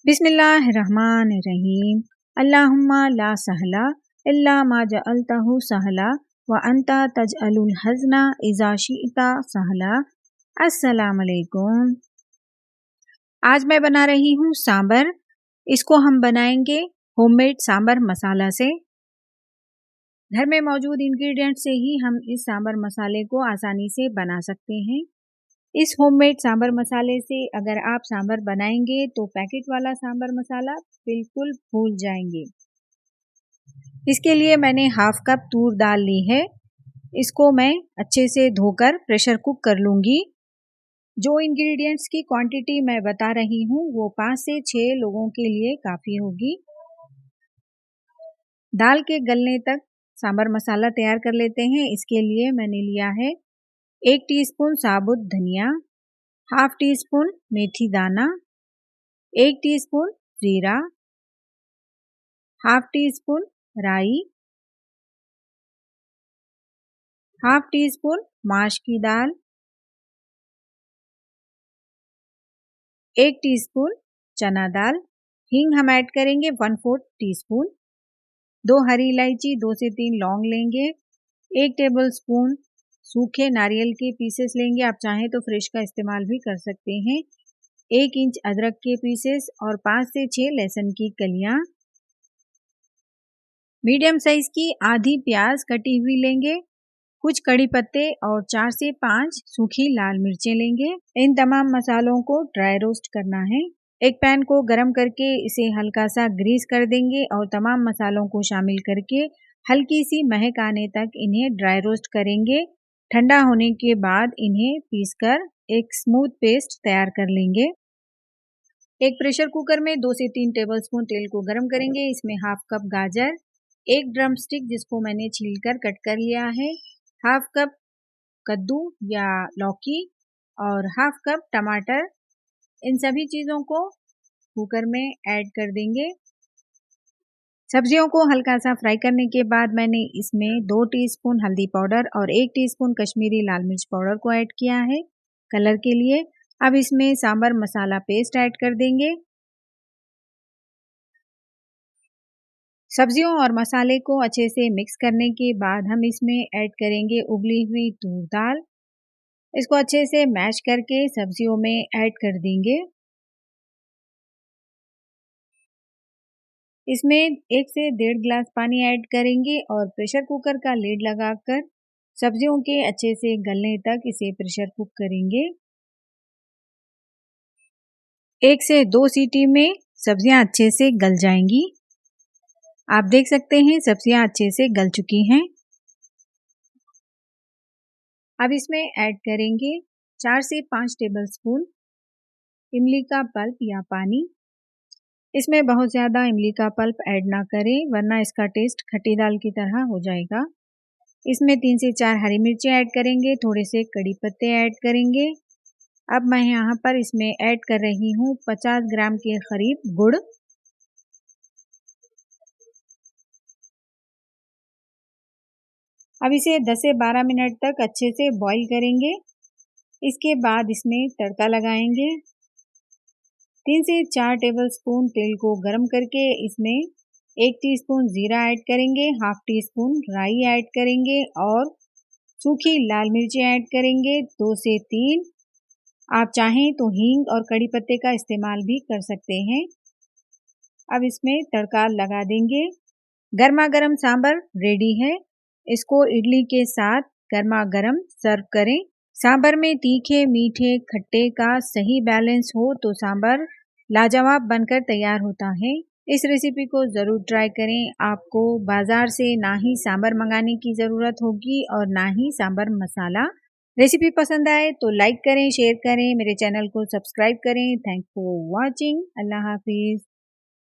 बिस्मिल्लाहिर्रहमानिर्रहीम। अल्लाहुम्मा ला सहला इल्ला मा जअलतहु सहला व अंता तजअलुल हज़्ना इज़ा शिअता सहला। अस्सलाम अलैकुम। आज मैं बना रही हूँ सांबर। इसको हम बनाएंगे होममेड सांबर मसाला से। घर में मौजूद इंग्रेडिएंट से ही हम इस सांबर मसाले को आसानी से बना सकते हैं। इस होममेड सांबर मसाले से अगर आप सांबर बनाएंगे तो पैकेट वाला सांबर मसाला बिल्कुल भूल जाएंगे। इसके लिए मैंने हाफ कप तूर दाल ली है। इसको मैं अच्छे से धोकर प्रेशर कुक कर लूँगी। जो इंग्रेडिएंट्स की क्वांटिटी मैं बता रही हूँ वो 5 से 6 लोगों के लिए काफ़ी होगी। दाल के गलने तक सांबर मसाला तैयार कर लेते हैं। इसके लिए मैंने लिया है 1 टीस्पून साबुत धनिया, हाफ टी स्पून मेथी दाना, 1 टीस्पून जीरा, हाफ टी स्पून राई, हाफ टी स्पून माश की दाल, 1 टीस्पून चना दाल, हींग हम ऐड करेंगे 1/4 टीस्पून, 2 हरी इलायची, 2 से 3 लौंग लेंगे, 1 टेबलस्पून सूखे नारियल के पीसेस लेंगे। आप चाहें तो फ्रेश का इस्तेमाल भी कर सकते हैं। 1 इंच अदरक के पीसेस और 5 से 6 लहसुन की कलियां। मीडियम साइज की आधी प्याज कटी हुई लेंगे। कुछ कड़ी पत्ते और 4 से 5 सूखी लाल मिर्चें लेंगे। इन तमाम मसालों को ड्राई रोस्ट करना है। एक पैन को गरम करके इसे हल्का सा ग्रीस कर देंगे और तमाम मसालों को शामिल करके हल्की सी महक आने तक इन्हें ड्राई रोस्ट करेंगे। ठंडा होने के बाद इन्हें पीसकर एक स्मूथ पेस्ट तैयार कर लेंगे। एक प्रेशर कुकर में 2 से 3 टेबलस्पून तेल को गरम करेंगे। इसमें हाफ कप गाजर, 1 ड्रम स्टिक जिसको मैंने छीलकर कट कर लिया है, हाफ कप कद्दू या लौकी और हाफ कप टमाटर। इन सभी चीज़ों को कुकर में ऐड कर देंगे। सब्जियों को हल्का सा फ्राई करने के बाद मैंने इसमें 2 टीस्पून हल्दी पाउडर और 1 टीस्पून कश्मीरी लाल मिर्च पाउडर को ऐड किया है कलर के लिए। अब इसमें सांबर मसाला पेस्ट ऐड कर देंगे। सब्जियों और मसाले को अच्छे से मिक्स करने के बाद हम इसमें ऐड करेंगे उबली हुई तूर दाल। इसको अच्छे से मैश करके सब्जियों में ऐड कर देंगे। इसमें 1 से 1.5 गिलास पानी ऐड करेंगे और प्रेशर कुकर का लिड लगाकर सब्जियों के अच्छे से गलने तक इसे प्रेशर कुक करेंगे। 1 से 2 सीटी में सब्जियां अच्छे से गल जाएंगी। आप देख सकते हैं सब्जियां अच्छे से गल चुकी हैं। अब इसमें ऐड करेंगे 4 से 5 टेबलस्पून इमली का पल्प या पानी। इसमें बहुत ज़्यादा इमली का पल्प ऐड ना करें वरना इसका टेस्ट खट्टी दाल की तरह हो जाएगा। इसमें 3 से 4 हरी मिर्चें ऐड करेंगे, थोड़े से कड़ी पत्ते ऐड करेंगे। अब मैं यहाँ पर इसमें ऐड कर रही हूँ 50 ग्राम के करीब गुड़। अब इसे 10 से 12 मिनट तक अच्छे से बॉईल करेंगे। इसके बाद इसमें तड़का लगाएंगे। 3 से 4 टेबलस्पून तेल को गरम करके इसमें 1 टीस्पून जीरा ऐड करेंगे, हाफ टी स्पून राई ऐड करेंगे और सूखी लाल मिर्ची ऐड करेंगे 2 से 3। आप चाहें तो हींग और कड़ी पत्ते का इस्तेमाल भी कर सकते हैं। अब इसमें तड़का लगा देंगे। गर्मा गर्म सांबर रेडी है। इसको इडली के साथ गर्मा गर्म सर्व करें। सांबर में तीखे, मीठे, खट्टे का सही बैलेंस हो तो सांबर लाजवाब बनकर तैयार होता है। इस रेसिपी को ज़रूर ट्राई करें। आपको बाज़ार से ना ही सांबर मंगाने की ज़रूरत होगी और ना ही सांबर मसाला। रेसिपी पसंद आए तो लाइक करें, शेयर करें, मेरे चैनल को सब्सक्राइब करें। Thanks for watching. अल्लाह हाफिज़।